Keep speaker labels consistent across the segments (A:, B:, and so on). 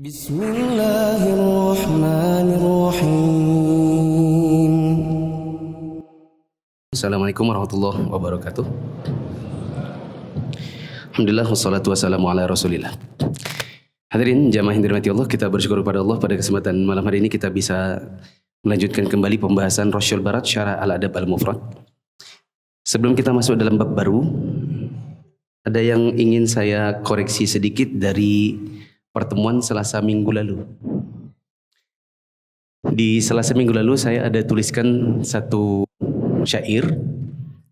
A: Bismillahirrahmanirrahim. Assalamualaikum warahmatullahi wabarakatuh. Alhamdulillah wassalatu wassalamu ala rasulillah. Hadirin jamaah yang dirahmati Allah, kita bersyukur kepada Allah pada kesempatan malam hari ini kita bisa melanjutkan kembali pembahasan Rasyul Barat Syarah Al-Adab Al-Mufrad. Sebelum kita masuk dalam bab baru, ada yang ingin saya koreksi sedikit dari pertemuan Selasa minggu lalu. Di Selasa minggu lalu saya ada tuliskan satu syair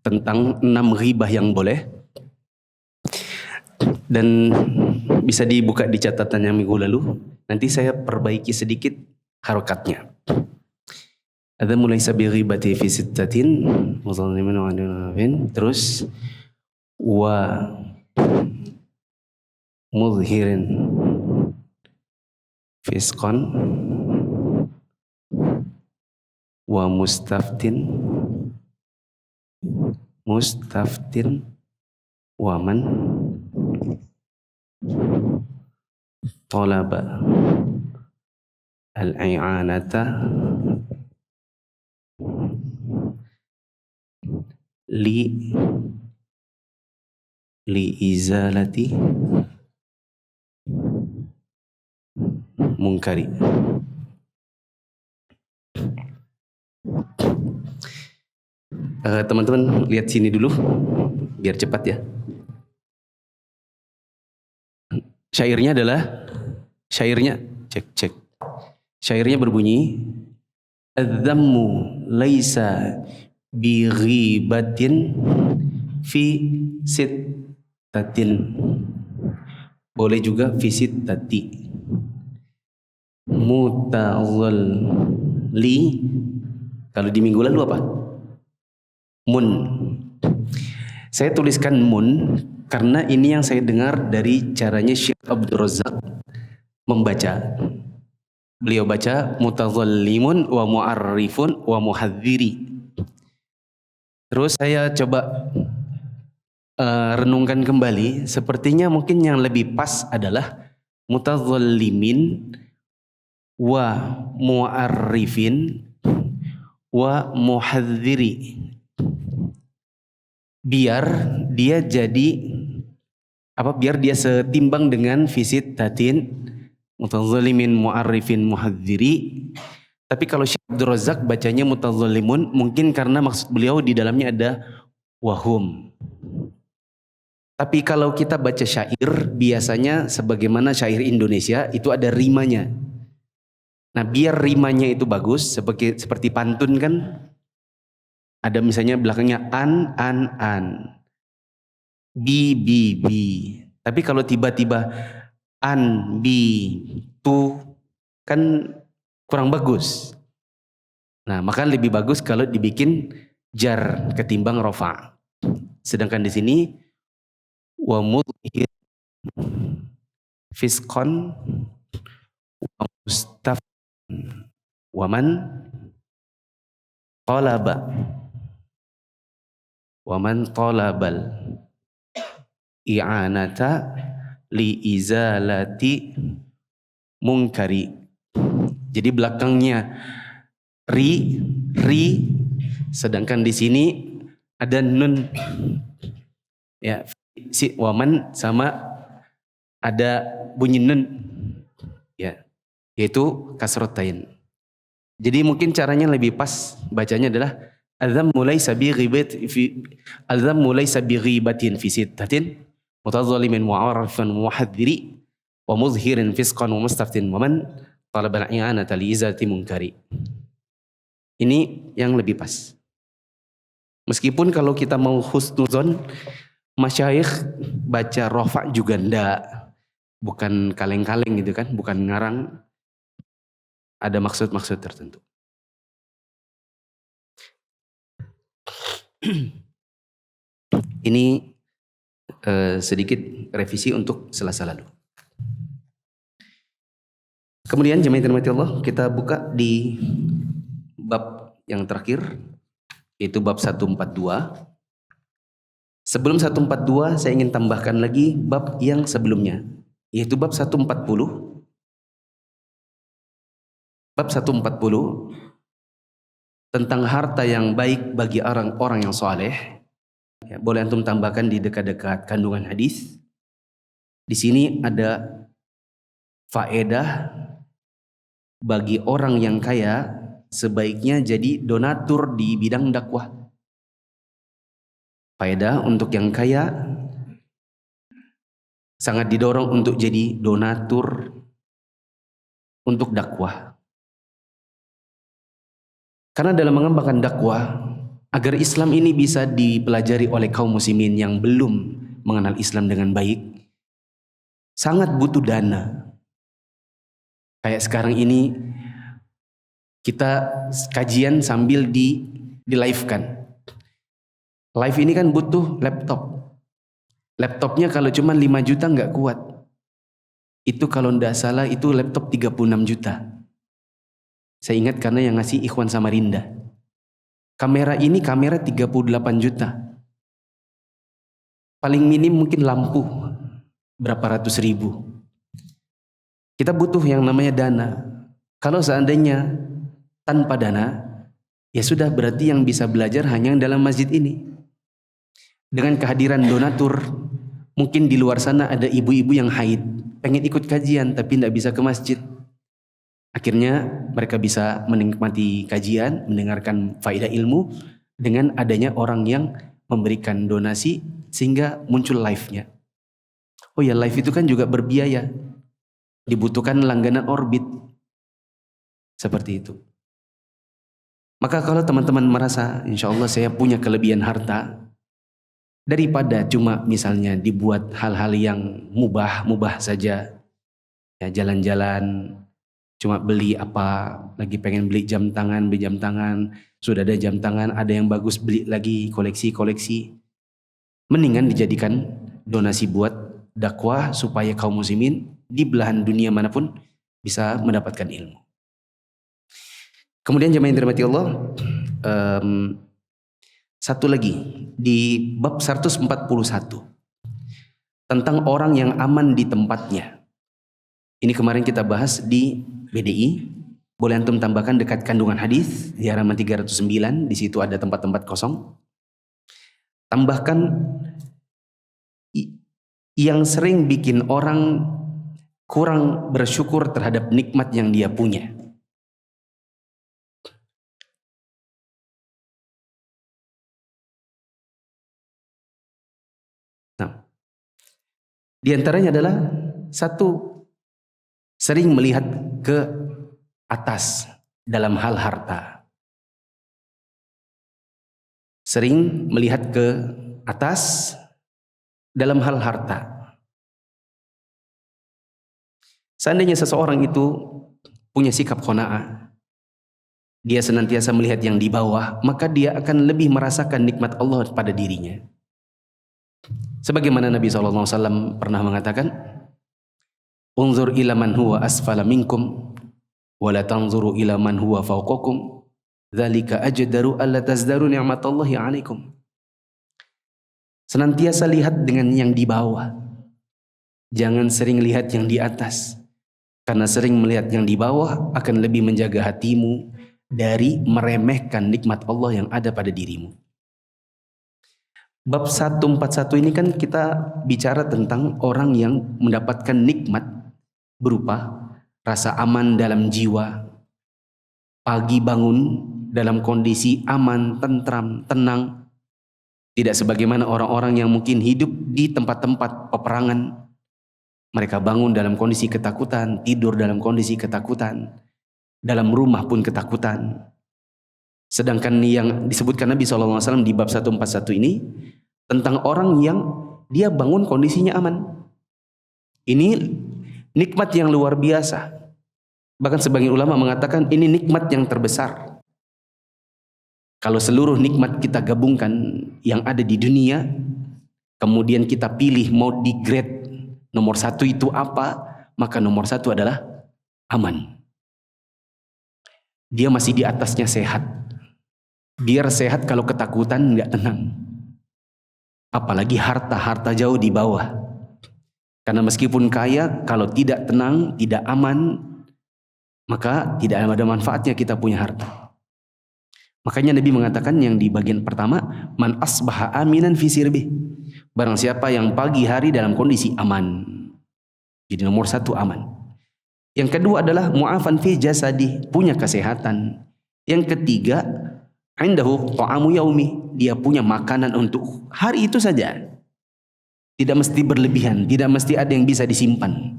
A: tentang 6 ghibah yang boleh, dan bisa dibuka di catatan yang minggu lalu. Nanti saya perbaiki sedikit harokatnya. Ada mulai sabi ghibati fi sittatin muzallimin wa adunafin, terus wa muzhirin fisqan wa mustaftin wa man talaba al-i'anata li izalati mungkari. Teman-teman lihat sini dulu biar cepat ya. Syairnya cek. Syairnya berbunyi, adz-dzammu laisa bi ghibatin fi sittatin. Boleh juga fi sittati. Mutadhalli, kalau di minggu lalu apa? Mun. Saya tuliskan mun karena ini yang saya dengar dari caranya Syekh Abdul Razak membaca. Beliau baca mutadhallimun wa mu'arrifun wa muhadziri. Terus saya coba renungkan kembali, sepertinya mungkin yang lebih pas adalah mutadhallimin wa mu'arrifin wa muhadziri. Biar dia setimbang dengan visit tatin mutadhallimin mu'arrifin muhadziri. Tapi kalau Syekh Abdul Razak bacanya mutadhallimun, mungkin karena maksud beliau di dalamnya ada wahum. Tapi kalau kita baca syair, biasanya sebagaimana syair Indonesia itu ada rimanya. Nah, biar rimanya itu bagus, seperti pantun kan, ada misalnya belakangnya an, bi. Tapi kalau tiba-tiba an, bi, tu, kan kurang bagus. Nah, maka lebih bagus kalau dibikin jar ketimbang rofa. Sedangkan di sini wa mudhir fisqan wa mustaf wa man talabal i'anata li izalati mungkari. Jadi belakangnya ri, sedangkan di sini ada nun. Ya, si waman sama ada bunyi nun. Ya, yaitu kasrotain. Jadi mungkin caranya lebih pas bacanya adalah adz-dzammu laysa bi ghibatin fi sittatin mutadhallimin mu'arrafan muhadziri wa muzhirin fisqan wa mustaftin wa man talaba al-i'anata li izalati munkari. Ini yang lebih pas. Meskipun kalau kita mau husnuzon, masyayikh baca rofa juga ndak, bukan kaleng-kaleng gitu kan, bukan ngarang, ada maksud-maksud tertentu. Ini sedikit revisi untuk Selasa lalu. Kemudian jemaah yang dirahmati Allah, kita buka di bab yang terakhir, yaitu bab 142. Sebelum 142 saya ingin tambahkan lagi bab yang sebelumnya, yaitu bab 140 bab 140 tentang harta yang baik bagi orang-orang yang soleh. Ya, boleh antum tambahkan di dekat-dekat kandungan hadis. Di sini ada faedah bagi orang yang kaya sebaiknya jadi donatur di bidang dakwah. Faedah untuk yang kaya sangat didorong untuk jadi donatur untuk dakwah. Karena dalam mengembangkan dakwah, agar Islam ini bisa dipelajari oleh kaum muslimin yang belum mengenal Islam dengan baik, sangat butuh dana. Kayak sekarang ini kita kajian sambil di live-kan. Live ini kan butuh laptop. Laptopnya kalau cuma 5 juta nggak kuat. Itu kalau nggak salah itu laptop 36 juta. Saya ingat karena yang ngasih Ikhwan Samarinda. Kamera ini kamera 38 juta. Paling minim mungkin lampu berapa ratus ribu. Kita butuh yang namanya dana. Kalau seandainya tanpa dana, ya sudah berarti yang bisa belajar hanya yang dalam masjid ini. Dengan kehadiran donatur, mungkin di luar sana ada ibu-ibu yang haid, pengen ikut kajian tapi tidak bisa ke masjid. Akhirnya mereka bisa menikmati kajian, mendengarkan faedah ilmu dengan adanya orang yang memberikan donasi sehingga muncul live-nya. Oh ya, live itu kan juga berbiaya. Dibutuhkan langganan orbit. Seperti itu. Maka kalau teman-teman merasa insya Allah saya punya kelebihan harta, daripada cuma misalnya dibuat hal-hal yang mubah saja, ya jalan-jalan, cuma beli apa, lagi pengen beli jam tangan, sudah ada jam tangan, ada yang bagus beli lagi, koleksi. Mendingan dijadikan donasi buat dakwah supaya kaum muslimin di belahan dunia manapun bisa mendapatkan ilmu. Kemudian jemaah yang dirahmati Allah, satu lagi di bab 141 tentang orang yang aman di tempatnya. Ini kemarin kita bahas di BDI. Boleh antum tambahkan dekat kandungan hadis di halaman 309, di situ ada tempat-tempat kosong. Tambahkan yang sering bikin orang kurang bersyukur terhadap nikmat yang dia punya. Nah, di antaranya adalah satu, sering melihat ke atas dalam hal harta. Sering melihat ke atas dalam hal harta. Seandainya seseorang itu punya sikap qanaah, dia senantiasa melihat yang di bawah, maka dia akan lebih merasakan nikmat Allah pada dirinya. Sebagaimana Nabi SAW pernah mengatakan, "Unzur ila man huwa asfala minkum, wa la tanzuru ila man huwa fawqakum, dzalika ajdaru alla tazdaru ni'matallahi 'alaikum." Senantiasa lihat dengan yang di bawah. Jangan sering lihat yang di atas. Karena sering melihat yang di bawah akan lebih menjaga hatimu dari meremehkan nikmat Allah yang ada pada dirimu. Bab 141 ini kan kita bicara tentang orang yang mendapatkan nikmat berupa rasa aman dalam jiwa. Pagi bangun dalam kondisi aman, tentram, tenang. Tidak sebagaimana orang-orang yang mungkin hidup di tempat-tempat peperangan. Mereka bangun dalam kondisi ketakutan, tidur dalam kondisi ketakutan, dalam rumah pun ketakutan. Sedangkan yang disebutkan Nabi SAW di bab 141 ini tentang orang yang dia bangun kondisinya aman. Ini nikmat yang luar biasa. Bahkan sebagian ulama mengatakan ini nikmat yang terbesar. Kalau seluruh nikmat kita gabungkan yang ada di dunia, kemudian kita pilih mau di grade nomor 1 itu apa, maka nomor 1 adalah aman. Dia masih di atasnya sehat. Biar sehat kalau ketakutan nggak tenang. Apalagi harta jauh di bawah. Karena meskipun kaya, kalau tidak tenang, tidak aman, maka tidak ada manfaatnya kita punya harta. Makanya Nabi mengatakan yang di bagian pertama, man asbaha aminan fi sirbih. Barang siapa yang pagi hari dalam kondisi aman. Jadi nomor satu aman. Yang kedua adalah mu'afan fi jasadi, punya kesehatan. Yang ketiga, indahu ta'amu yaumi, dia punya makanan untuk hari itu saja. Tidak mesti berlebihan, tidak mesti ada yang bisa disimpan.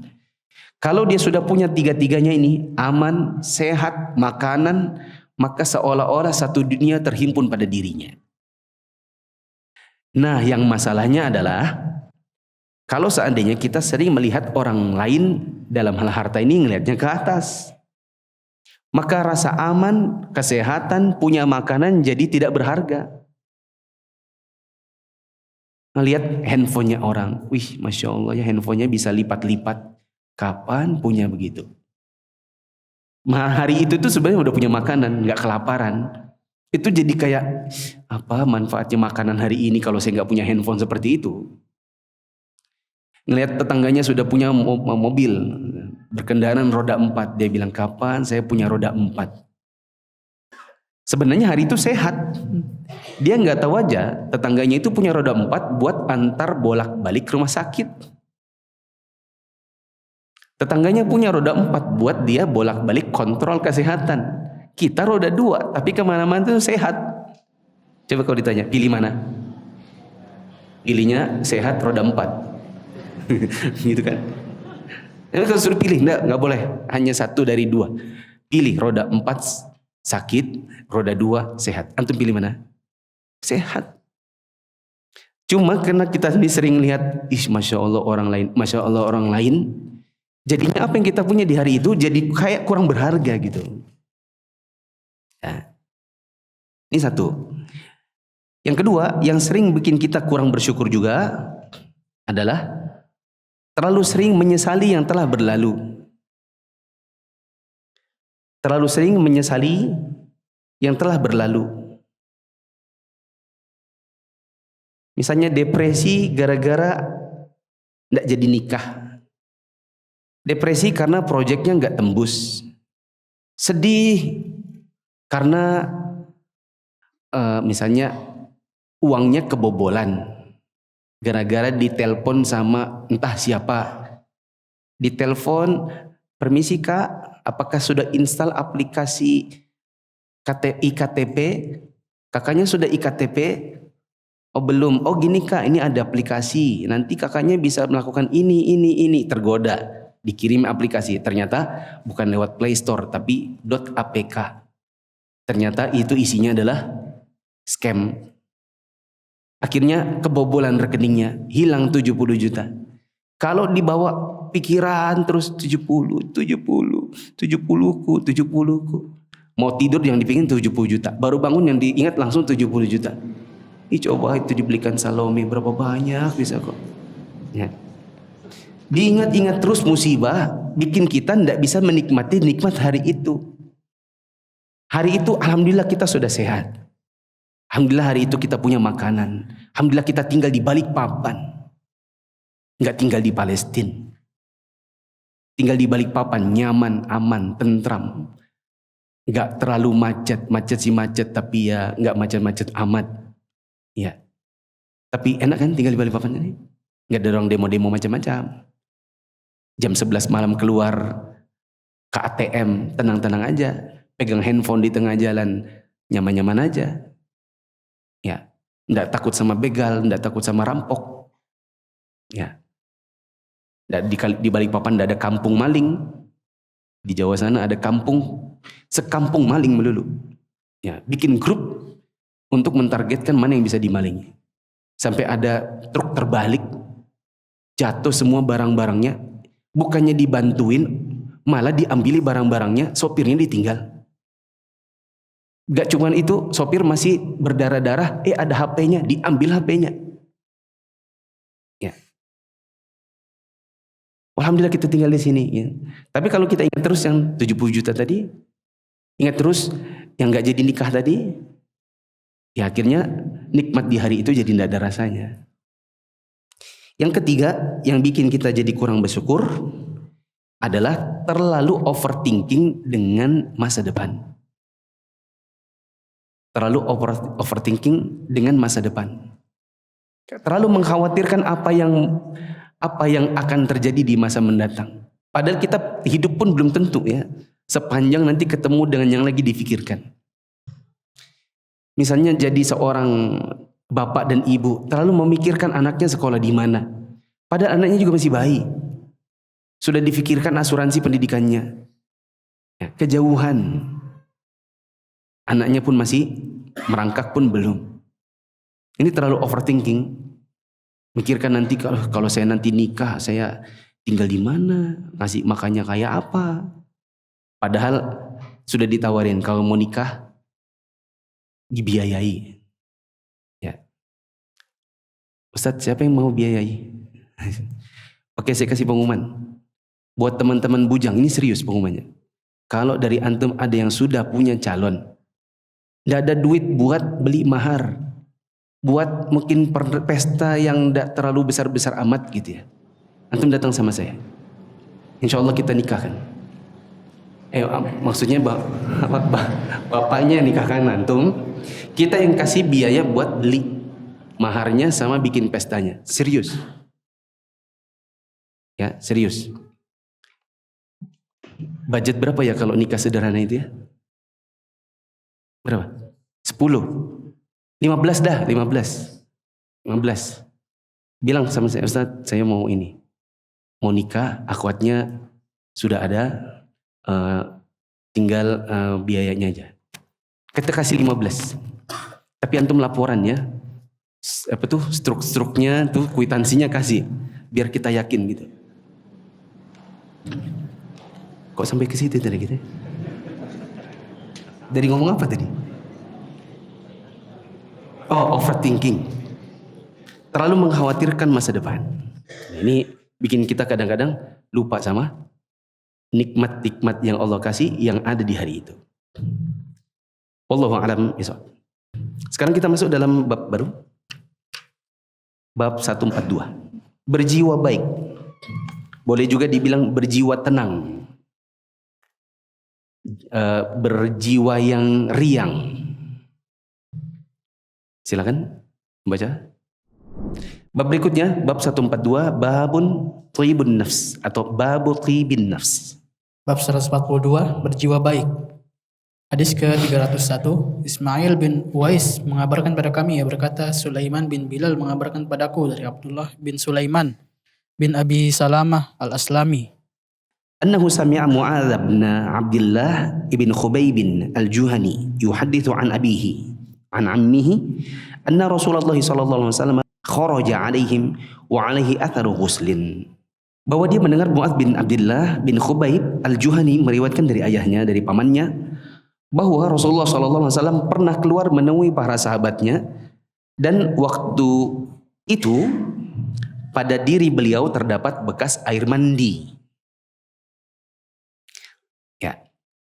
A: Kalau dia sudah punya tiga-tiganya ini, aman, sehat, makanan, maka seolah-olah satu dunia terhimpun pada dirinya. Nah, yang masalahnya adalah kalau seandainya kita sering melihat orang lain dalam hal harta ini ngelihatnya ke atas, maka rasa aman, kesehatan, punya makanan jadi tidak berharga. Ngelihat handphonenya orang, wih, masya Allah ya, handphonenya bisa lipat-lipat. Kapan punya begitu? Hari itu tuh sebenarnya udah punya makanan, nggak kelaparan. Itu jadi kayak apa manfaatnya makanan hari ini kalau saya nggak punya handphone seperti itu? Ngelihat tetangganya sudah punya mobil berkendaraan roda 4, dia bilang kapan saya punya roda 4? Sebenarnya hari itu sehat, dia nggak tahu aja tetangganya itu punya roda 4 buat antar bolak-balik ke rumah sakit. Tetangganya punya roda 4 buat dia bolak-balik kontrol kesehatan. Kita roda 2 tapi kemana-mana itu sehat. Coba kalau ditanya pilih mana? Pilihnya sehat roda 4. Gitu kan? Kalau suruh pilih enggak boleh, hanya satu dari 2. Pilih roda 4 sakit, roda 2 sehat. Antum pilih mana? Sehat. Cuma karena kita sering lihat, masya Allah orang lain, masya Allah orang lain. Jadinya apa yang kita punya di hari itu jadi kayak kurang berharga gitu. Ya. Ini satu. Yang kedua, yang sering bikin kita kurang bersyukur juga adalah terlalu sering menyesali yang telah berlalu. Terlalu sering menyesali yang telah berlalu. Misalnya depresi gara-gara tidak jadi nikah. Depresi karena proyeknya nggak tembus. Sedih karena misalnya uangnya kebobolan. Gara-gara ditelepon sama entah siapa. Ditelepon, permisi kak, apakah sudah install aplikasi IKTP? Kakaknya sudah IKTP? Oh belum. Oh gini kak, ini ada aplikasi. Nanti kakaknya bisa melakukan ini. Tergoda. Dikirim aplikasi, ternyata bukan lewat Play Store tapi .apk. Ternyata itu isinya adalah scam. Akhirnya kebobolan rekeningnya, hilang 70 juta. Kalau dibawa pikiran terus 70 ku. Mau tidur yang dipingin 70 juta, baru bangun yang diingat langsung 70 juta. Coba itu dibelikan Salome berapa banyak bisa kok. Ya. Diingat-ingat terus musibah bikin kita tidak bisa menikmati nikmat hari itu. Hari itu alhamdulillah kita sudah sehat. Alhamdulillah hari itu kita punya makanan. Alhamdulillah kita tinggal di Balikpapan. Enggak tinggal di Palestina. Tinggal di Balikpapan nyaman, aman, tentram. Enggak terlalu macet tapi ya enggak macet-macet amat. Ya. Tapi enak kan tinggal di Balikpapan ini? Enggak ada orang demo-demo macam-macam. Jam 11 malam keluar ke ATM, tenang-tenang aja. Pegang handphone di tengah jalan, nyaman-nyaman aja. Ya, enggak takut sama begal, enggak takut sama rampok. Ya. Di Balikpapan enggak ada kampung maling. Di Jawa sana ada sekampung maling melulu. Ya, bikin grup untuk mentargetkan mana yang bisa dimalingi. Sampai ada truk terbalik, jatuh semua barang-barangnya. Bukannya dibantuin, malah diambili barang-barangnya, sopirnya ditinggal. Gak cuman itu, sopir masih berdarah-darah, ada HP-nya, diambil HP-nya. Ya. Alhamdulillah kita tinggal di sini. Ya. Tapi kalau kita ingat terus yang 70 juta tadi, ingat terus yang gak jadi nikah tadi, ya akhirnya nikmat di hari itu jadi tidak ada rasanya. Yang ketiga, yang bikin kita jadi kurang bersyukur adalah terlalu overthinking dengan masa depan. Terlalu overthinking dengan masa depan. Terlalu mengkhawatirkan apa yang akan terjadi di masa mendatang. Padahal kita hidup pun belum tentu ya. Sepanjang nanti ketemu dengan yang lagi difikirkan. Misalnya jadi seorang bapak dan ibu terlalu memikirkan anaknya sekolah di mana. Padahal anaknya juga masih bayi. Sudah difikirkan asuransi pendidikannya. Ya, kejauhan. Anaknya pun masih merangkak pun belum. Ini terlalu overthinking. Mikirkan nanti kalau saya nanti nikah, saya tinggal di mana, ngasih makannya kayak apa. Padahal sudah ditawarin kalau mau nikah dibiayai. Ya. Ustadz, siapa yang mau biayai? Oke, saya kasih pengumuman. Buat teman-teman bujang, ini serius pengumumannya. Kalau dari antum ada yang sudah punya calon, nggak ada duit buat beli mahar, buat mungkin pesta yang tidak terlalu besar-besar amat gitu ya, antum datang sama saya. Insya Allah kita nikahkan. Maksudnya bapaknya nikahkan antum, kita yang kasih biaya buat beli maharnya sama bikin pestanya. Serius. Ya, serius. Budget berapa ya kalau nikah sederhana itu ya? Berapa? 10. 15 dah, 15. Bilang sama saya, Ustaz, saya mau ini. Mau nikah, akhwatnya sudah ada, tinggal biayanya aja. Kita kasih 15. Tapi antum laporan ya. Apa tuh struknya tuh kwitansinya kasih biar kita yakin gitu. Kok sampai ke situ tadi kita? Dari ngomong apa tadi? Oh, overthinking. Terlalu mengkhawatirkan masa depan. Ini bikin kita kadang-kadang lupa sama nikmat-nikmat yang Allah kasih yang ada di hari itu. Wallahu a'lam bishawab. Sekarang kita masuk dalam bab baru. Bab 142. Berjiwa baik. Boleh juga dibilang berjiwa tenang. Berjiwa yang riang. Silakan baca. Bab berikutnya, bab 142, babun thibun nafs atau babu thibin nafs.
B: Bab 142, berjiwa baik. Hadis ke-301, Ismail bin Uwais mengabarkan pada kami, ia berkata, Sulaiman bin Bilal mengabarkan padaku dari Abdullah bin Sulaiman bin Abi Salamah al-Aslami.
A: Annahu sami'a Mu'adz bin Abdullah ibn Khubayb al-Juhani yuhaddithu an abihi an ammihi anna Rasulullah sallallahu alaihi wasallam kharaja alaihim wa alaihi atharu ghuslin. Bahwa dia mendengar Mu'adz bin Abdullah bin Khubayb al-Juhani meriwayatkan dari ayahnya, dari pamannya, bahwa Rasulullah sallallahu alaihi wasallam pernah keluar menemui para sahabatnya dan waktu itu pada diri beliau terdapat bekas air mandi. Ya,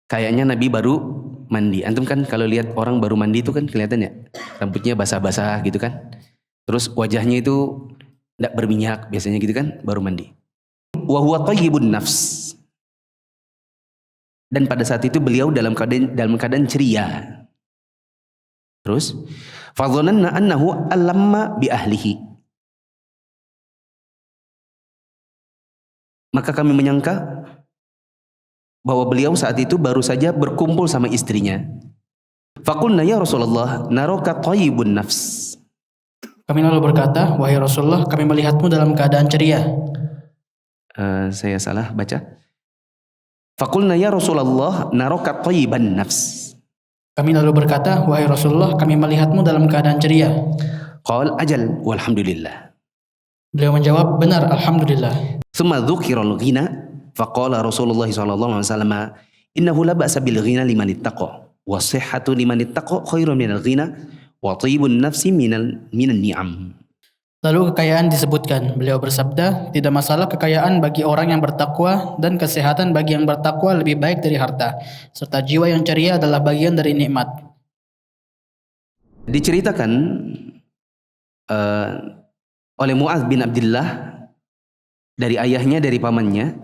A: kayaknya Nabi baru mandi. Antum kan kalau lihat orang baru mandi itu kan kelihatan ya, rambutnya basah-basah gitu kan. Terus wajahnya itu tidak berminyak biasanya gitu kan, baru mandi. Wa huwa thayyibun nafs. Dan pada saat itu beliau dalam keadaan ceria. Terus, fadhananna annahu alamma bi ahlihi. Maka kami menyangka bahwa beliau saat itu baru saja berkumpul sama istrinya. Faqulna ya Rasulullah, naraka thayyibun nafs.
B: Kami lalu berkata, wahai Rasulullah, kami melihatmu dalam keadaan ceria.
A: Saya salah baca. Faqulna ya Rasulullah, naraka thayyiban nafs.
B: Kami lalu berkata, wahai Rasulullah, kami melihatmu dalam keadaan ceria.
A: Qal ajal walhamdulillah.
B: Beliau menjawab, benar, alhamdulillah.
A: Thumma dhukiral ghina. Faqala Rasulullah sallallahu alaihi wasallam, innahu la ba'sa bil ghina liman ittaqa, wa sihhatu liman ittaqa khairun minal ghina, wa thayyibun nafsi minan ni'am.
B: Lalu kekayaan disebutkan. Beliau bersabda, tidak masalah kekayaan bagi orang yang bertakwa dan kesehatan bagi yang bertakwa lebih baik dari harta. Serta jiwa yang ceria adalah bagian dari nikmat.
A: Diceritakan oleh Mu'adz bin Abdullah dari ayahnya, dari pamannya,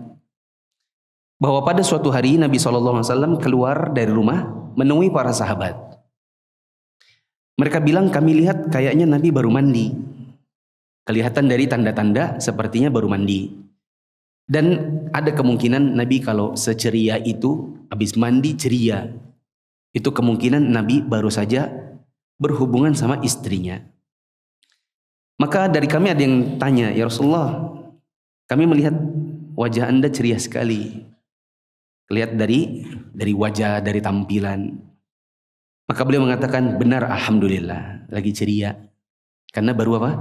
A: bahwa pada suatu hari Nabi SAW keluar dari rumah menemui para sahabat. Mereka bilang, kami lihat kayaknya Nabi baru mandi. Kelihatan dari tanda-tanda sepertinya baru mandi. Dan ada kemungkinan Nabi kalau seceria itu, habis mandi ceria. Itu kemungkinan Nabi baru saja berhubungan sama istrinya. Maka dari kami ada yang tanya, ya Rasulullah, kami melihat wajah Anda ceria sekali. Lihat dari wajah, dari tampilan. Maka beliau mengatakan, benar alhamdulillah, lagi ceria. Karena baru apa?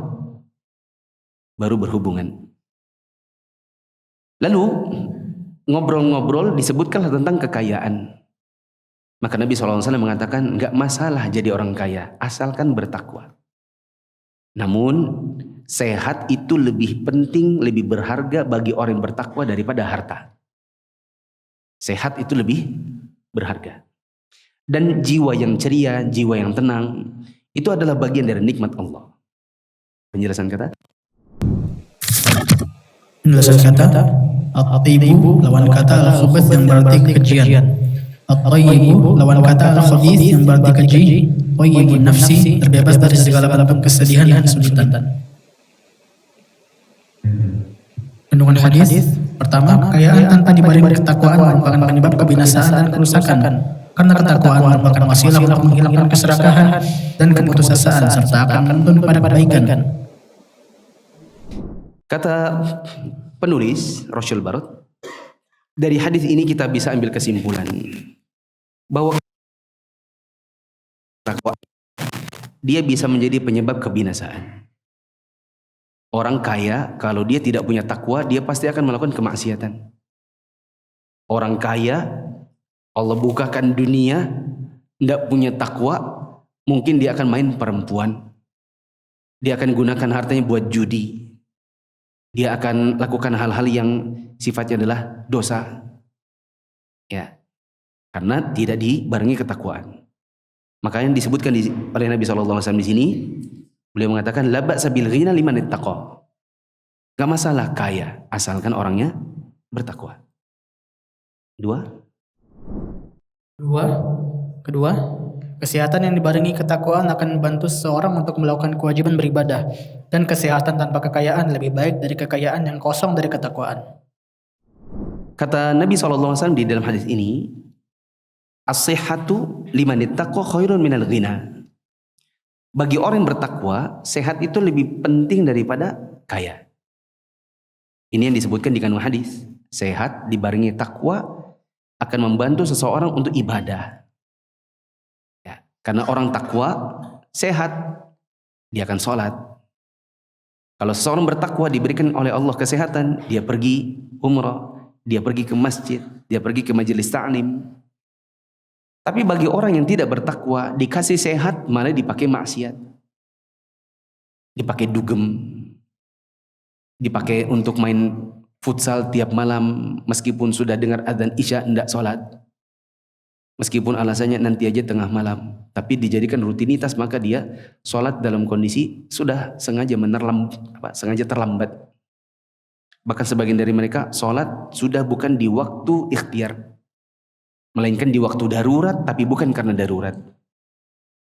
A: Baru berhubungan. Lalu ngobrol-ngobrol disebutkanlah tentang kekayaan. Maka Nabi SAW mengatakan, enggak masalah jadi orang kaya, asalkan bertakwa. Namun sehat itu lebih penting, lebih berharga bagi orang yang bertakwa daripada harta. Sehat itu lebih berharga. Dan jiwa yang ceria, jiwa yang tenang, itu adalah bagian dari nikmat Allah. Penjelasan kata?
B: Penjelasan kata, at-tayyibu lawan kata al-khubuth yang berarti kekejian. At-tayyibu lawan kata al-khabith yang berarti keji. Tayyibun nafsi, terbebas dari segala bentuk kesedihan dan kesulitan. Kandungan hadis, pertama, kekayaan tanpa dibarengi ketakwaan merupakan penyebab kebinasaan dan kerusakan. Karena ketakwaan merupakan wasilah untuk menghilangkan keserakahan dan keputusasaan serta akan menuntun pada kebaikan.
A: Kata penulis Rosyul Barut, dari hadis ini kita bisa ambil kesimpulan bahwa takwa dia bisa menjadi penyebab kebinasaan. Orang kaya kalau dia tidak punya takwa, dia pasti akan melakukan kemaksiatan. Orang kaya Allah bukakan dunia, tidak punya takwa, mungkin dia akan main perempuan. Dia akan gunakan hartanya buat judi. Dia akan lakukan hal-hal yang sifatnya adalah dosa. Ya, karena tidak dibarengi ketakwaan. Makanya disebutkan oleh Nabi SAW di sini, beliau mengatakan, la ba'sa bil ghina liman ittaqa. Gak masalah kaya, asalkan orangnya bertakwa.
B: Kedua, kesehatan yang dibarengi ketakwaan akan membantu seseorang untuk melakukan kewajiban beribadah, dan kesehatan tanpa kekayaan lebih baik dari kekayaan yang kosong dari ketakwaan.
A: Kata Nabi SAW di dalam hadis ini, as-sihhatu liman ittaqa khairun minal ghina. Bagi orang yang bertakwa, sehat itu lebih penting daripada kaya. Ini yang disebutkan di kandungan hadis. Sehat dibarengi takwa akan membantu seseorang untuk ibadah. Ya, karena orang takwa sehat, dia akan sholat. Kalau seseorang bertakwa diberikan oleh Allah kesehatan, dia pergi umrah, dia pergi ke masjid, dia pergi ke majelis ta'lim. Tapi bagi orang yang tidak bertakwa, dikasih sehat malah dipakai maksiat, dipakai dugem, dipakai untuk main futsal tiap malam, meskipun sudah dengar adzan isya tidak sholat, meskipun alasannya nanti aja tengah malam, tapi dijadikan rutinitas, maka dia sholat dalam kondisi sudah sengaja sengaja terlambat. Bahkan sebagian dari mereka sholat sudah bukan di waktu ikhtiar, melainkan di waktu darurat, tapi bukan karena darurat,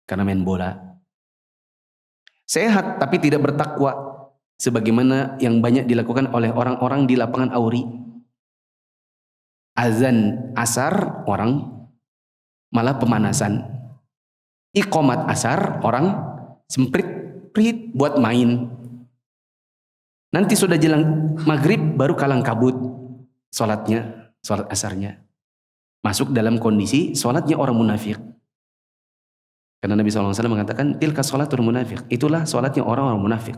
A: karena main bola. Sehat tapi tidak bertakwa, sebagaimana yang banyak dilakukan oleh orang-orang di lapangan auri. Azan asar orang malah pemanasan, iqomat asar orang semprit-prit buat main. Nanti sudah jelang maghrib baru kalang kabut sholatnya, sholat asarnya, masuk dalam kondisi sholatnya orang munafik. Karena Nabi SAW mengatakan, tilka sholatul munafik, itulah sholatnya orang-orang munafik.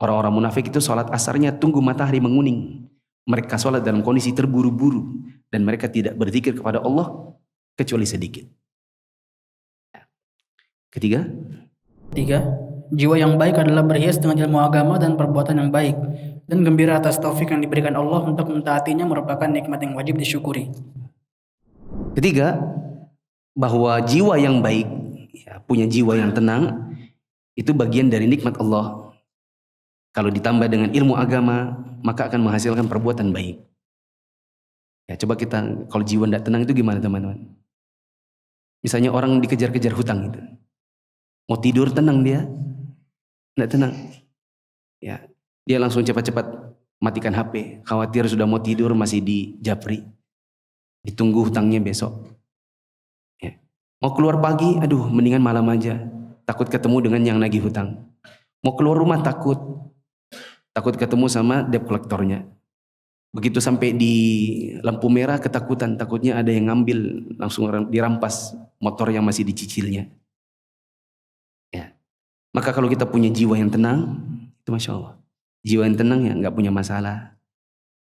A: Orang-orang munafik itu sholat asarnya tunggu matahari menguning. Mereka sholat dalam kondisi terburu-buru, dan mereka tidak berzikir kepada Allah kecuali sedikit. Ketiga, jiwa yang baik adalah berhias dengan ilmu agama dan perbuatan yang baik, dan gembira atas taufik yang diberikan Allah untuk mentaatinya merupakan nikmat yang wajib disyukuri. Ketiga, bahwa jiwa yang baik, ya, punya jiwa yang tenang, itu bagian dari nikmat Allah. Kalau ditambah dengan ilmu agama, maka akan menghasilkan perbuatan baik. Ya coba kita, kalau jiwa tidak tenang itu gimana teman-teman? Misalnya orang dikejar-kejar hutang itu. Mau tidur tenang dia? Tidak tenang. Ya, dia langsung cepat-cepat matikan HP. Khawatir sudah mau tidur masih di japri. Ditunggu hutangnya besok. Ya. Mau keluar pagi, aduh mendingan malam aja. Takut ketemu dengan yang nagih hutang. Mau keluar rumah takut ketemu sama debt kolektornya. Begitu sampai di lampu merah ketakutan, takutnya ada yang ngambil, langsung dirampas motor yang masih dicicilnya. Ya. Maka kalau kita punya jiwa yang tenang, itu Masya Allah. Jiwa yang tenang ya nggak punya masalah.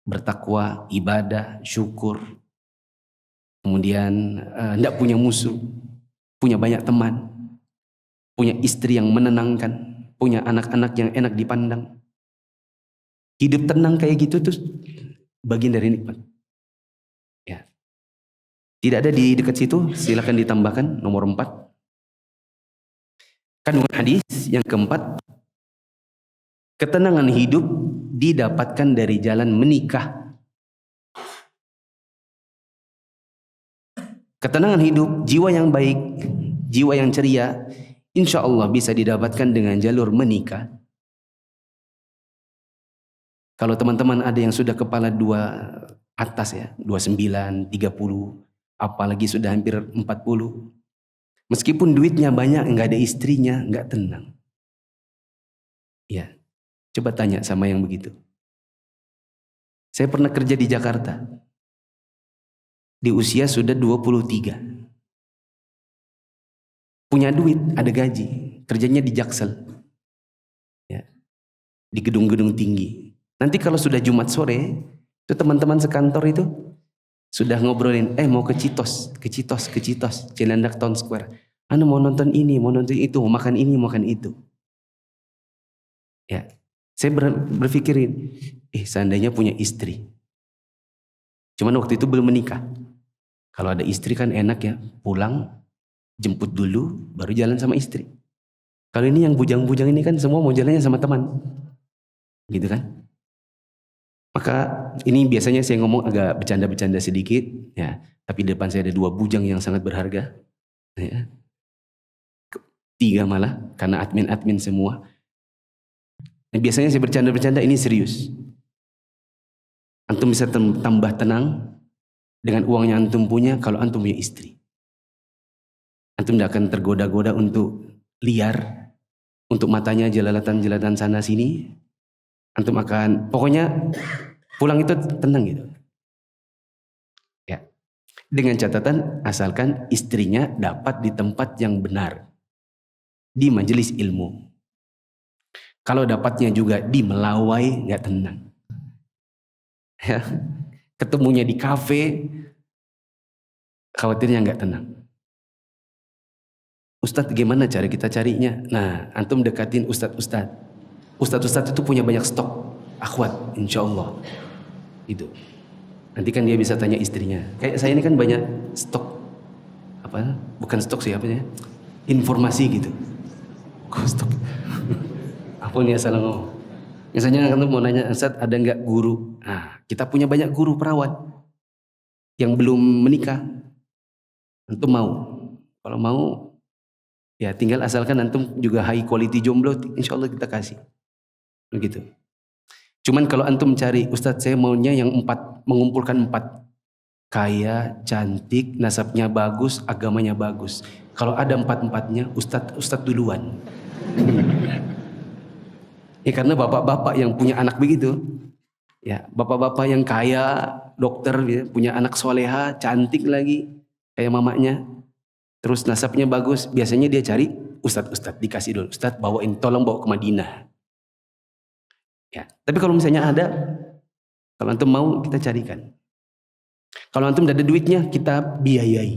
A: Bertakwa, ibadah, syukur. Kemudian nggak punya musuh, punya banyak teman, punya istri yang menenangkan, punya anak-anak yang enak dipandang. Hidup tenang kayak gitu tuh bagian dari nikmat. Ya. Tidak ada di dekat situ, silakan ditambahkan nomor 4. Kandungan hadis yang keempat, ketenangan hidup didapatkan dari jalan menikah. Ketenangan hidup, jiwa yang baik, jiwa yang ceria, insya Allah bisa didapatkan dengan jalur menikah. Kalau teman-teman ada yang sudah kepala 2 atas ya, 29, 30, apalagi sudah hampir 40. Meskipun duitnya banyak, enggak ada istrinya, enggak tenang. Ya, coba tanya sama yang begitu. Saya pernah kerja di Jakarta. Di usia sudah 23. Punya duit, ada gaji, kerjanya di Jaksel. Ya, di gedung-gedung tinggi. Nanti kalau sudah Jumat sore, itu teman-teman sekantor itu sudah ngobrolin, mau ke Citos, Cilandak Town Square. Mau nonton ini, mau nonton itu, mau makan ini, mau makan itu. Ya, saya berpikirin, seandainya punya istri. Cuman waktu itu belum menikah. Kalau ada istri kan enak ya, pulang, jemput dulu, baru jalan sama istri. Kalau ini yang bujang-bujang ini kan semua mau jalannya sama teman. Gitu kan? Maka ini biasanya saya ngomong agak bercanda-bercanda sedikit, ya. Tapi di depan saya ada 2 bujang yang sangat berharga, ya. 3 malah, karena admin-admin semua. Nah, biasanya saya bercanda-bercanda, ini serius. Antum bisa tambah tenang dengan uang yang antum punya kalau antum punya istri. Antum tidak akan tergoda-goda untuk liar, untuk matanya jelalatan-jelalatan sana sini. Antum akan, pokoknya pulang itu tenang gitu. Ya. Dengan catatan asalkan istrinya dapat di tempat yang benar. Di majelis ilmu. Kalau dapatnya juga di melawai, nggak tenang. Ya. Ketemunya di kafe, khawatirnya nggak tenang. Ustadz gimana cara kita carinya? Nah, antum dekatin ustadz-ustadz. Ustadz-ustadz itu punya banyak stok akhwat, insya Allah. Itu. Nanti kan dia bisa tanya istrinya. Kayak saya ini kan banyak stok, bukan stok sih, informasi gitu. Kok stok? Apa nih asal ngomong? Misalnya antum mau nanya, Ustadz ada nggak guru? Nah, kita punya banyak guru perawat yang belum menikah. Antum mau? Kalau mau, ya tinggal asalkan antum juga high quality jomblo, insya Allah kita kasih. Begitu. Cuman kalau antum cari, Ustadz saya maunya yang 4, mengumpulkan 4. Kaya, cantik, nasabnya bagus, agamanya bagus. Kalau ada 4-4-nya, Ustadz duluan. Ya karena bapak-bapak yang punya anak begitu, ya bapak-bapak yang kaya, dokter, ya, punya anak soleha, cantik lagi, kayak mamanya, terus nasabnya bagus, biasanya dia cari Ustadz, dikasih dulu, Ustadz bawain, tolong bawa ke Madinah. Ya, tapi kalau misalnya ada, kalau antum mau kita carikan. Kalau antum tidak ada duitnya, kita biayai.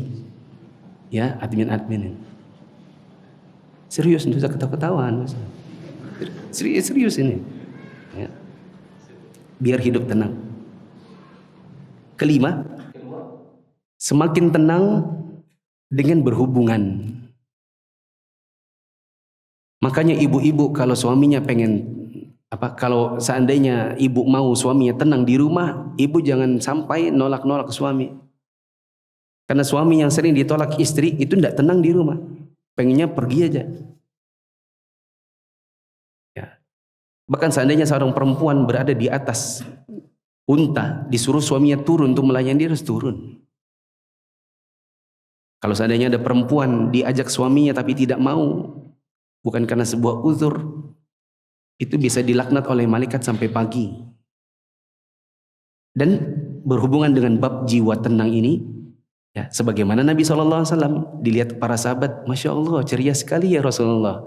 A: Ya, admin-admin. Serius, tidak usah ketawa-ketawaan. Serius ini. Ya. Biar hidup tenang. Kelima, semakin tenang dengan berhubungan. Makanya ibu-ibu kalau suaminya pengen Kalau seandainya ibu mau suaminya tenang di rumah, ibu jangan sampai nolak-nolak suami. Karena suami yang sering ditolak istri itu tidak tenang di rumah, pengennya pergi aja. Ya. Bahkan seandainya seorang perempuan berada di atas unta, disuruh suaminya turun untuk melayani, dia harus turun. Kalau seandainya ada perempuan diajak suaminya tapi tidak mau, bukan karena sebuah uzur, itu bisa dilaknat oleh malaikat sampai pagi. Dan berhubungan dengan bab jiwa tenang ini, ya, sebagaimana Nabi SAW dilihat para sahabat, Masya Allah ceria sekali ya Rasulullah.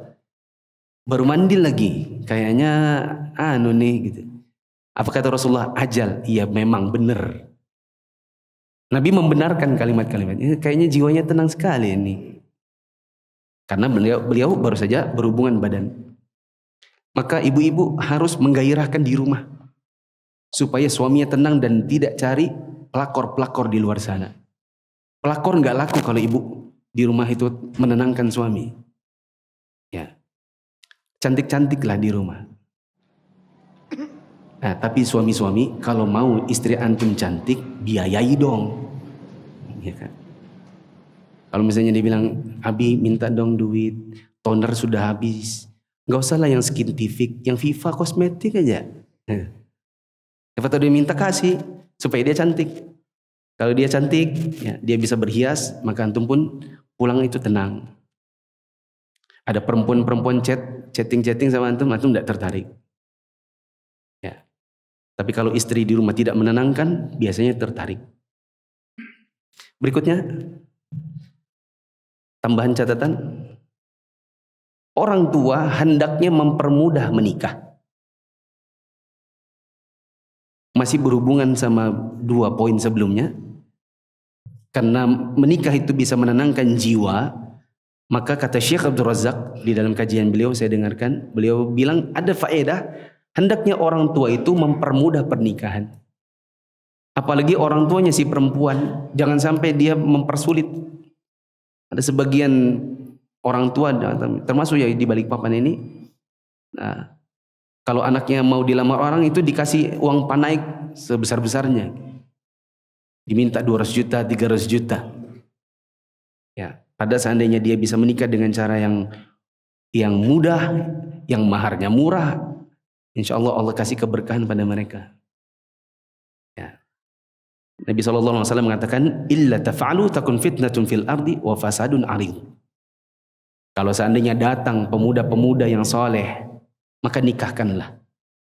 A: Baru mandi lagi, kayaknya nih gitu. Apa kata Rasulullah? Ajal, iya memang benar. Nabi membenarkan kalimat-kalimat ini, kayaknya jiwanya tenang sekali ini. Karena beliau baru saja berhubungan badan. Maka ibu-ibu harus menggairahkan di rumah supaya suaminya tenang dan tidak cari pelakor-pelakor di luar sana. Pelakor nggak laku kalau ibu di rumah itu menenangkan suami. Ya, cantik-cantiklah di rumah. Nah, tapi suami-suami kalau mau istri antum cantik, biayai dong. Ya kan? Kalau misalnya dia bilang, Abi minta dong duit, toner sudah habis. Nggak usah lah yang skintific, yang Viva kosmetik aja. Siapa tahu dia minta kasih supaya dia cantik. Kalau dia cantik, ya, dia bisa berhias, maka antum pun pulang itu tenang. Ada perempuan-perempuan chatting sama antum tidak tertarik. Ya. Tapi kalau istri di rumah tidak menenangkan, biasanya tertarik. Berikutnya, tambahan catatan. Orang tua hendaknya mempermudah menikah. Masih berhubungan sama 2 poin sebelumnya. Karena menikah itu bisa menenangkan jiwa. Maka kata Syekh Abdul Razak di dalam kajian beliau, saya dengarkan, beliau bilang ada faedah, hendaknya orang tua itu mempermudah pernikahan. Apalagi orang tuanya si perempuan, jangan sampai dia mempersulit. Ada sebagian orang tua, termasuk ya di Balikpapan ini, nah, kalau anaknya mau dilamar orang itu dikasih uang panaik sebesar-besarnya, diminta 200 juta, 300 juta. Ya, pada seandainya dia bisa menikah dengan cara yang mudah, yang maharnya murah, insya Allah Allah kasih keberkahan pada mereka. Ya. Nabi SAW mengatakan, illa taf'alu takun fitnatun fil ardi wa fasadun arid. Kalau seandainya datang pemuda-pemuda yang soleh, maka nikahkanlah.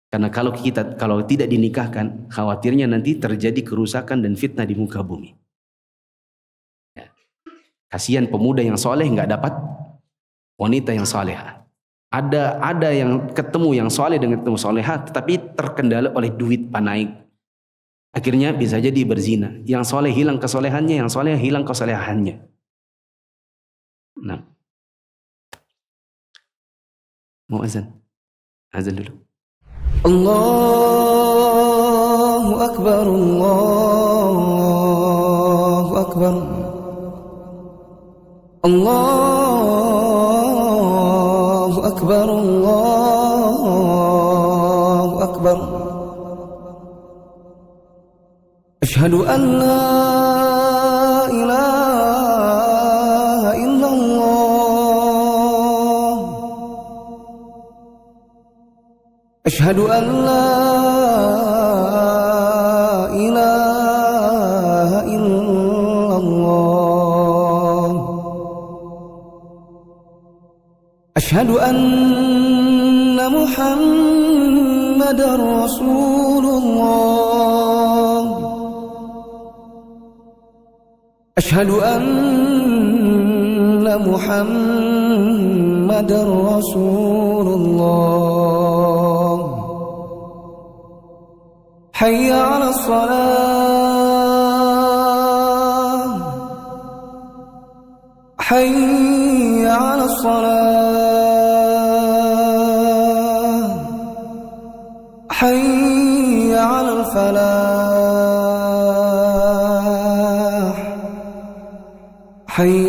A: Karena kalau tidak dinikahkan, khawatirnya nanti terjadi kerusakan dan fitnah di muka bumi. Ya. Kasihan pemuda yang soleh nggak dapat wanita yang soleha. Ada yang ketemu yang soleh dengan ketemu soleha, tetapi terkendala oleh duit panaik. Akhirnya bisa jadi berzina. Yang soleh hilang kesolehannya, yang soleh hilang kesolehannya. Nah. Mau azan? Azan dulu.
C: Allahu Akbar, Allahu Akbar, Allahu Akbar, Allahu Akbar. Ashhadu an la ilaha illallah. أشهد أن لا إله إلا الله. أشهد أن محمدا رسول الله. أشهد أن محمدا رسول الله. حي على الصلاة، حي على الصلاة، حي على الفلاح، حي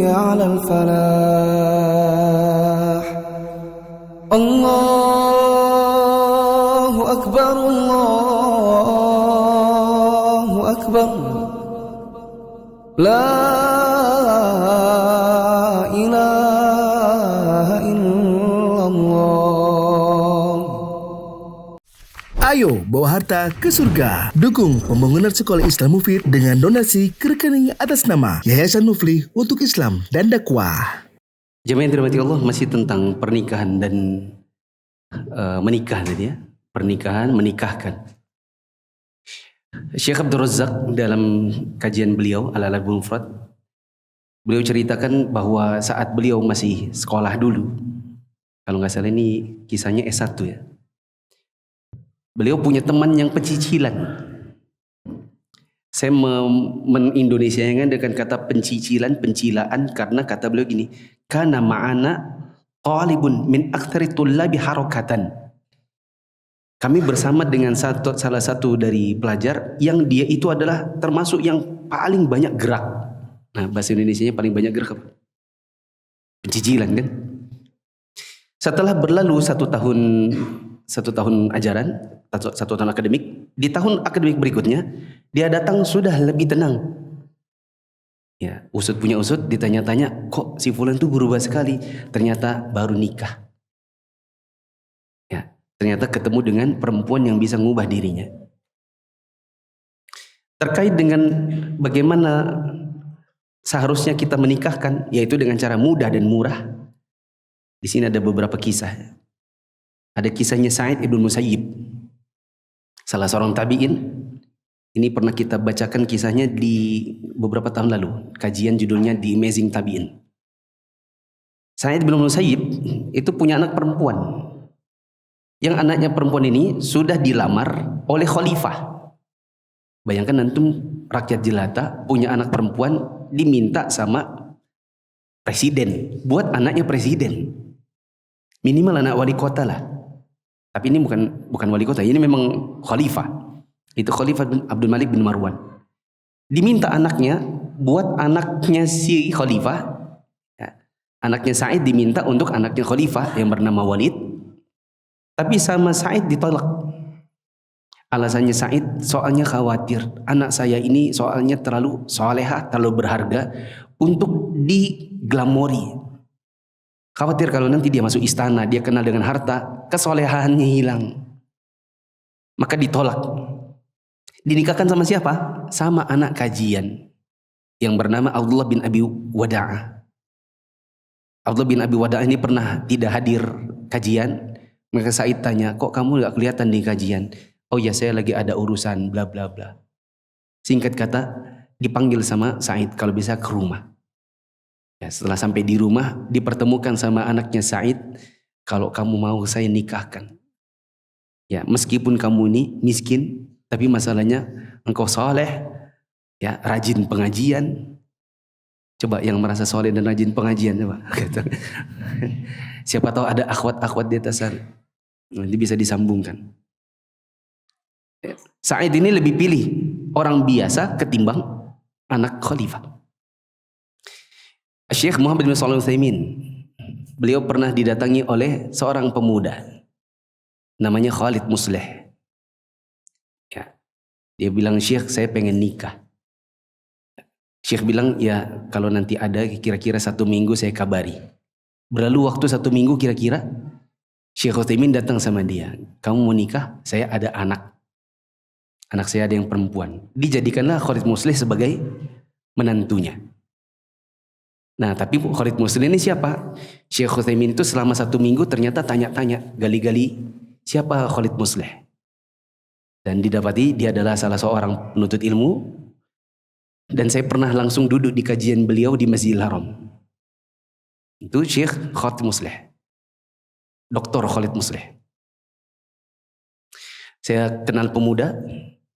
C: على الفلاح. الله لا إله إلا الله.
D: Ayo bawa harta ke surga. Dukung pembangunan sekolah Islam Mufid dengan donasi ke rekening atas nama Yayasan Muflih untuk Islam dan Dakwah.
A: Jemaah yang dirahmati Allah, masih tentang pernikahan dan menikah tadi ya. Pernikahan, menikahkan. Syekh Abdul Razak dalam kajian beliau Al-Adabul Mufrad, beliau ceritakan bahwa saat beliau masih sekolah dulu, kalau nggak salah ini kisahnya S1 ya. Beliau punya teman yang pecicilan. Saya men-Indonesiakan dengan kata pencicilan, pencilaan, karena kata beliau gini, kana ma'ana talibun min aktsari tullabi harakatan. Kami bersama dengan salah satu dari pelajar yang dia itu adalah termasuk yang paling banyak gerak. Nah, bahasa Indonesianya paling banyak gerak apa? Pencicilan kan? Setelah berlalu satu tahun ajaran, satu tahun akademik, di tahun akademik berikutnya dia datang sudah lebih tenang. Ya, usut punya usut, ditanya-tanya, kok si fulan tuh berubah sekali? Ternyata baru nikah. Ya, ternyata ketemu dengan perempuan yang bisa mengubah dirinya. Terkait dengan bagaimana seharusnya kita menikahkan, yaitu dengan cara mudah dan murah. Di sini ada beberapa kisah. Ada kisahnya Sa'id ibn Musayyib, salah seorang tabi'in. Ini pernah kita bacakan kisahnya di beberapa tahun lalu. Kajian judulnya The Amazing Tabi'in. Sa'id ibn Musayyib itu punya anak perempuan. Yang anaknya perempuan ini sudah dilamar oleh khalifah. Bayangkan antum rakyat jelata punya anak perempuan diminta sama presiden. Buat anaknya presiden. Minimal anak wali kota lah. Tapi ini bukan wali kota, ini memang khalifah. Itu Khalifah bin Abdul Malik bin Marwan. Diminta anaknya buat anaknya si khalifah. Ya, anaknya Sa'id diminta untuk anaknya khalifah yang bernama Walid. Tapi sama Sa'id ditolak. Alasannya Sa'id, soalnya khawatir anak saya ini soalnya terlalu solehah, terlalu berharga untuk diglamori. Khawatir kalau nanti dia masuk istana, dia kenal dengan harta, kesolehannya hilang. Maka ditolak. Dinikahkan sama siapa? Sama anak kajian yang bernama Abdullah bin Abi Wada'ah. Abdullah bin Abi Wada'ah ini pernah tidak hadir kajian. Maka Sa'id tanya, kok kamu gak kelihatan di kajian? Oh ya, saya lagi ada urusan bla bla bla. Singkat kata, dipanggil sama Sa'id kalau bisa ke rumah. Ya, setelah sampai di rumah, dipertemukan sama anaknya Sa'id, kalau kamu mau saya nikahkan. Ya, meskipun kamu ini miskin, tapi masalahnya engkau soleh, ya, rajin pengajian. Coba yang merasa soleh dan rajin pengajian, coba. Siapa tahu ada akhwat-akhwat di atas sana. Nanti bisa disambungkan. Ya, Sa'id ini lebih pilih orang biasa ketimbang anak khalifah. Syekh Muhammad bin Shalih Al-Utsaimin, beliau pernah didatangi oleh seorang pemuda namanya Khalid Musleh. Ya, dia bilang, Syekh, saya pengen nikah. Syekh bilang, ya kalau nanti ada kira-kira 1 minggu saya kabari. Berlalu waktu 1 minggu kira-kira, Syekh Utsaimin datang sama dia. Kamu mau nikah? Saya ada anak. Anak saya ada yang perempuan. Dijadikanlah Khalid Musleh sebagai menantunya. Nah, tapi Khalid Musleh ini siapa? Syekh Utsaimin itu selama 1 minggu ternyata tanya-tanya, gali-gali siapa Khalid Musleh. Dan didapati dia adalah salah seorang penuntut ilmu. Dan saya pernah langsung duduk di kajian beliau di Masjidil Haram. Itu Syekh Khalid Musleh. Dr. Khalid Musleh. Saya kenal pemuda,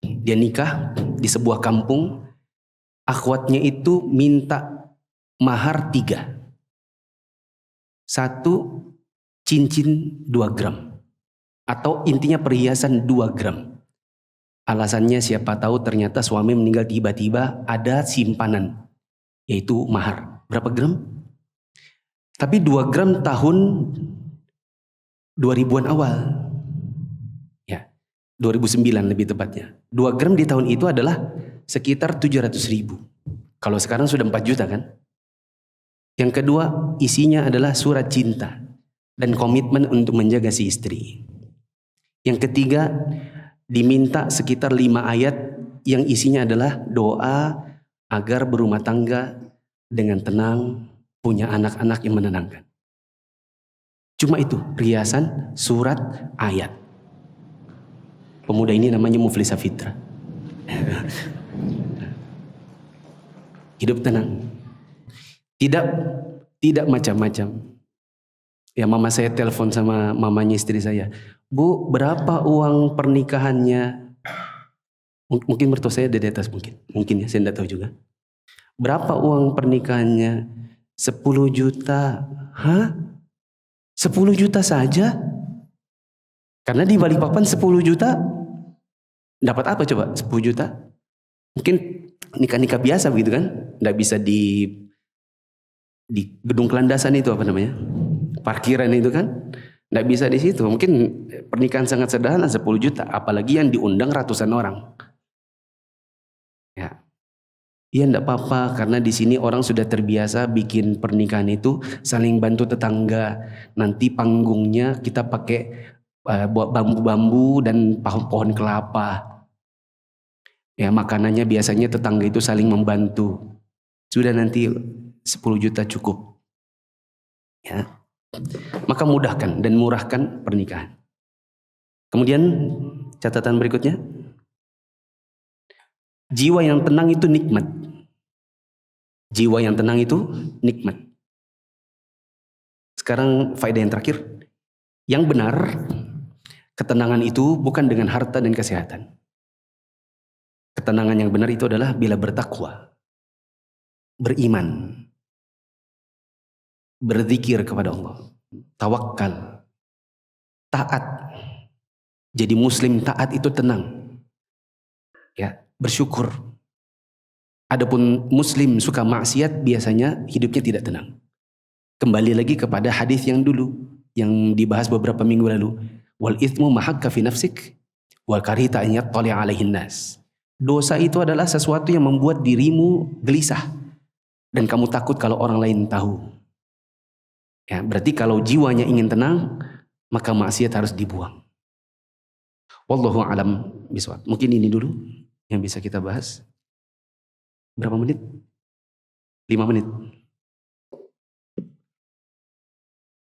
A: dia nikah di sebuah kampung. Akhwatnya itu minta mahar 3. 1 cincin 2 gram. Atau intinya perhiasan 2 gram. Alasannya siapa tahu ternyata suami meninggal tiba-tiba ada simpanan. Yaitu mahar. Berapa gram? Tapi 2 gram tahun 2000-an awal. Ya, 2009 lebih tepatnya. 2 gram di tahun itu adalah sekitar 700.000. Kalau sekarang sudah 4 juta kan. Yang kedua, isinya adalah surat cinta dan komitmen untuk menjaga si istri. Yang ketiga, diminta sekitar 5 ayat yang isinya adalah doa agar berumah tangga dengan tenang, punya anak-anak yang menenangkan. Cuma itu, riasan, surat, ayat. Pemuda ini namanya Muflis Fitra. Hidup tenang. Tidak macam-macam. Ya, mama saya telepon sama mamanya istri saya. Bu, berapa uang pernikahannya? Mungkin mertua saya ada di atas mungkin. Mungkin ya, saya tidak tahu juga. Berapa uang pernikahannya? 10 juta. Hah? 10 juta saja? Karena di Balikpapan 10 juta dapat apa coba? 10 juta? Mungkin nikah-nikah biasa begitu kan? Tidak bisa di gedung kelandasan itu apa namanya? Parkiran itu kan? Tidak bisa di situ. Mungkin pernikahan sangat sederhana 10 juta. Apalagi yang diundang ratusan orang. Ya. Iya enggak apa-apa karena di sini orang sudah terbiasa bikin pernikahan itu saling bantu tetangga. Nanti panggungnya kita pakai bambu-bambu dan pohon kelapa. Ya, makanannya biasanya tetangga itu saling membantu. Sudah nanti 10 juta cukup. Ya. Maka mudahkan dan murahkan pernikahan. Kemudian catatan berikutnya. Jiwa yang tenang itu nikmat. Jiwa yang tenang itu nikmat. Sekarang faedah yang terakhir. Yang benar, ketenangan itu bukan dengan harta dan kesehatan. Ketenangan yang benar itu adalah bila bertakwa, beriman, berzikir kepada Allah, tawakal, taat. Jadi muslim taat itu tenang. Ya, bersyukur. Adapun muslim suka maksiat biasanya hidupnya tidak tenang. Kembali lagi kepada hadis yang dulu yang dibahas beberapa minggu lalu. Wal ithmu mahakka fi nafsik wal karita an yattali alaihin nas. Dosa itu adalah sesuatu yang membuat dirimu gelisah dan kamu takut kalau orang lain tahu. Ya, berarti kalau jiwanya ingin tenang, maka maksiat harus dibuang. Wallahu a'lam bishawab. Mungkin ini dulu yang bisa kita bahas. Berapa menit? 5 menit.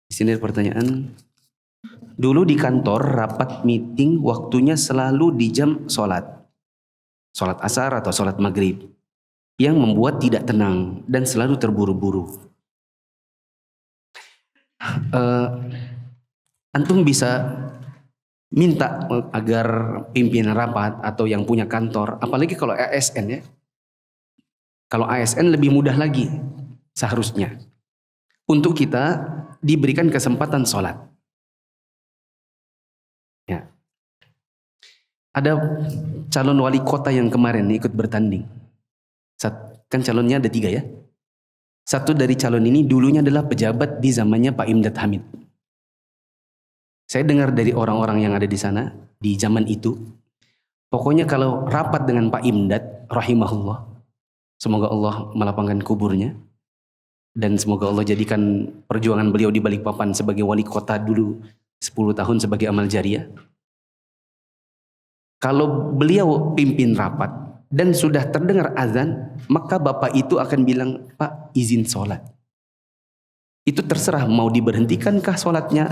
A: Di sini ada pertanyaan. Dulu di kantor rapat meeting waktunya selalu di jam sholat. Sholat asar atau sholat maghrib. Yang membuat tidak tenang dan selalu terburu-buru. Antum bisa minta agar pimpinan rapat atau yang punya kantor, apalagi kalau ASN ya. Kalau ASN lebih mudah lagi seharusnya. Untuk kita diberikan kesempatan sholat. Ya. Ada calon wali kota yang kemarin ikut bertanding. Kan calonnya ada 3 ya. Satu dari calon ini dulunya adalah pejabat di zamannya Pak Imdad Hamid. Saya dengar dari orang-orang yang ada di sana di zaman itu, pokoknya kalau rapat dengan Pak Imdad rahimahullah, semoga Allah melapangkan kuburnya dan semoga Allah jadikan perjuangan beliau di Balikpapan sebagai wali kota dulu 10 tahun sebagai amal jariah. Kalau beliau pimpin rapat dan sudah terdengar azan, maka bapak itu akan bilang, Pak izin sholat. Itu terserah mau diberhentikankah sholatnya,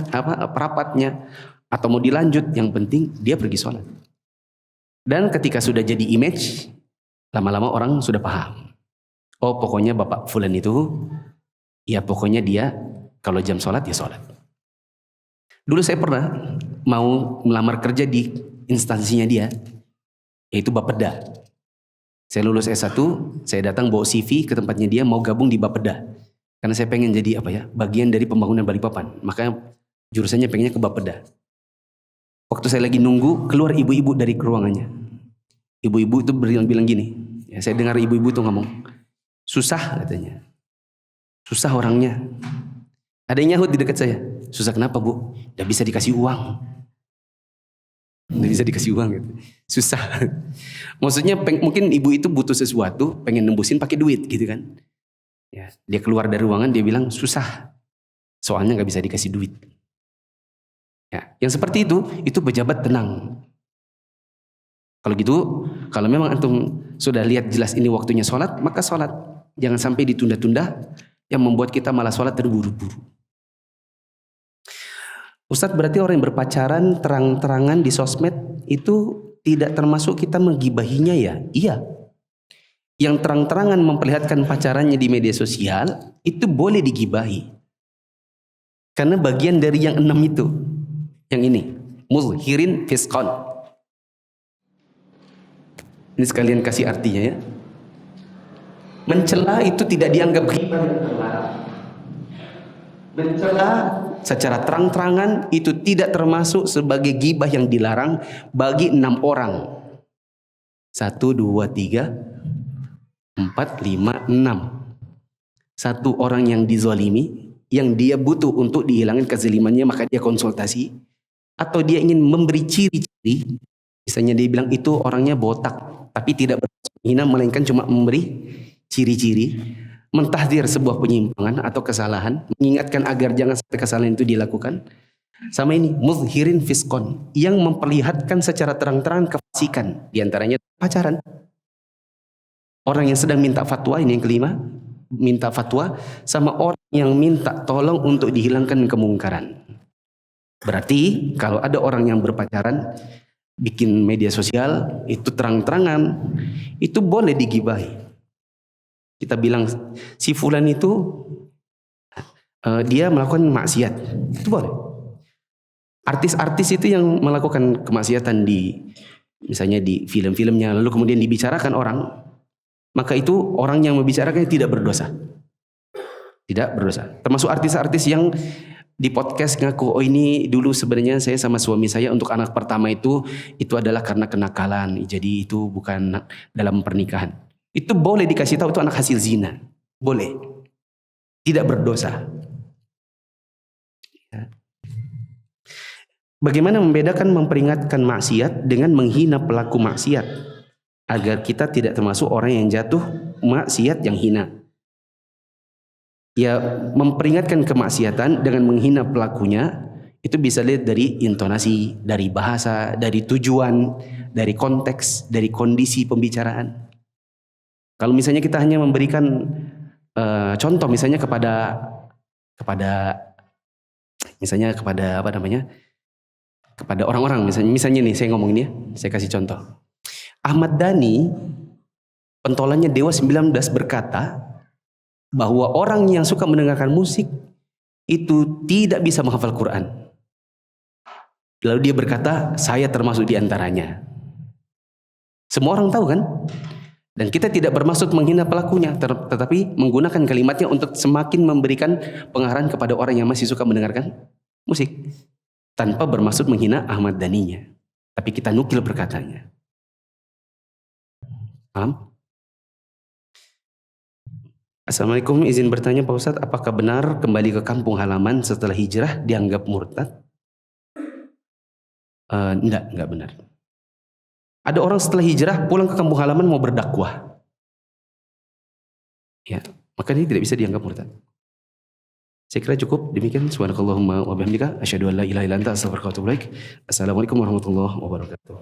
A: rapatnya, atau mau dilanjut. Yang penting dia pergi sholat. Dan ketika sudah jadi image, lama-lama orang sudah paham. Oh pokoknya bapak fulan itu, ya pokoknya dia kalau jam sholat ya sholat. Dulu saya pernah mau melamar kerja di instansinya dia, yaitu Bapeda. Saya lulus S1, saya datang bawa CV ke tempatnya dia mau gabung di Bapeda. Karena saya pengen jadi bagian dari pembangunan Balikpapan. Makanya jurusannya pengennya ke Bapeda. Waktu saya lagi nunggu, keluar ibu-ibu dari ruangannya. Ibu-ibu itu bilang gini, ya, saya dengar ibu-ibu itu ngomong, susah katanya. Susah orangnya. Ada yang nyahut di dekat saya. Susah kenapa Bu? Udah bisa dikasih uang. Udah bisa dikasih uang gitu. Susah. Maksudnya mungkin ibu itu butuh sesuatu, pengen nembusin pakai duit gitu kan. Ya, dia keluar dari ruangan, dia bilang susah. Soalnya nggak bisa dikasih duit. Ya, yang seperti itu pejabat tenang. Kalau gitu, kalau memang antum sudah lihat jelas ini waktunya sholat, maka sholat. Jangan sampai ditunda-tunda yang membuat kita malah sholat terburu-buru. Ustadz, berarti orang yang berpacaran terang-terangan di sosmed itu tidak termasuk kita menggibahinya ya? Iya. Yang terang-terangan memperlihatkan pacarannya di media sosial itu boleh digibahi. Karena bagian dari yang 6 itu. Yang ini. Muzhirin fiskon. Ini sekalian kasih artinya ya. Mencela itu tidak dianggap ghibah dan terlarang. Mencela secara terang-terangan itu tidak termasuk sebagai ghibah yang dilarang bagi 6 orang. 1, 2, 3, 4, 5, 6. Satu orang yang dizalimi, yang dia butuh untuk dihilangkan kezalimannya, maka dia konsultasi. Atau dia ingin memberi ciri-ciri, misalnya dia bilang itu orangnya botak, tapi tidak berhina, melainkan cuma memberi ciri-ciri, mentahdir sebuah penyimpangan atau kesalahan, mengingatkan agar jangan sampai kesalahan itu dilakukan. Sama ini, muzhirin fiskon, yang memperlihatkan secara terang-terangan kefasikan, diantaranya pacaran. Orang yang sedang minta fatwa, ini yang kelima, minta fatwa, sama orang yang minta tolong untuk dihilangkan kemungkaran. Berarti kalau ada orang yang berpacaran, bikin media sosial, itu terang-terangan, itu boleh digibahi. Kita bilang si fulan itu dia melakukan maksiat, itu boleh. Artis-artis itu yang melakukan kemaksiatan di misalnya di film-filmnya, lalu kemudian dibicarakan orang, maka itu orang yang membicarakannya tidak berdosa. Tidak berdosa. Termasuk artis-artis yang di podcast ngaku, oh ini dulu sebenarnya saya sama suami saya untuk anak pertama itu adalah karena kenakalan, jadi itu bukan dalam pernikahan. Itu boleh dikasih tahu itu anak hasil zina. Boleh. Tidak berdosa. Ya. Bagaimana membedakan memperingatkan maksiat dengan menghina pelaku maksiat? Agar kita tidak termasuk orang yang jatuh maksiat yang hina. Ya, memperingatkan kemaksiatan dengan menghina pelakunya, itu bisa lihat dari intonasi, dari bahasa, dari tujuan, dari konteks, dari kondisi pembicaraan. Kalau misalnya kita hanya memberikan contoh misalnya kepada misalnya kepada kepada orang-orang, misalnya nih saya ngomong ini ya, saya kasih contoh. Ahmad Dhani, pentolannya Dewa 19 berkata bahwa orang yang suka mendengarkan musik itu tidak bisa menghafal Quran. Lalu dia berkata, saya termasuk di antaranya. Semua orang tahu kan? Dan kita tidak bermaksud menghina pelakunya, tetapi menggunakan kalimatnya untuk semakin memberikan pengarahan kepada orang yang masih suka mendengarkan musik. Tanpa bermaksud menghina Ahmad Dhaninya. Tapi kita nukil perkataannya. Paham? Assalamualaikum, izin bertanya Pak Ustadz, apakah benar kembali ke kampung halaman setelah hijrah dianggap murtad? Enggak benar. Ada orang setelah hijrah pulang ke kampung halaman mau berdakwah. Ya, maka ini tidak bisa dianggap murtad. Saya kira cukup demikian. Subhanakallahumma wa bihamdika asyhadu an la ilaha illa anta astaghfiruka wa atubu ilaik. Assalamualaikum warahmatullahi wabarakatuh.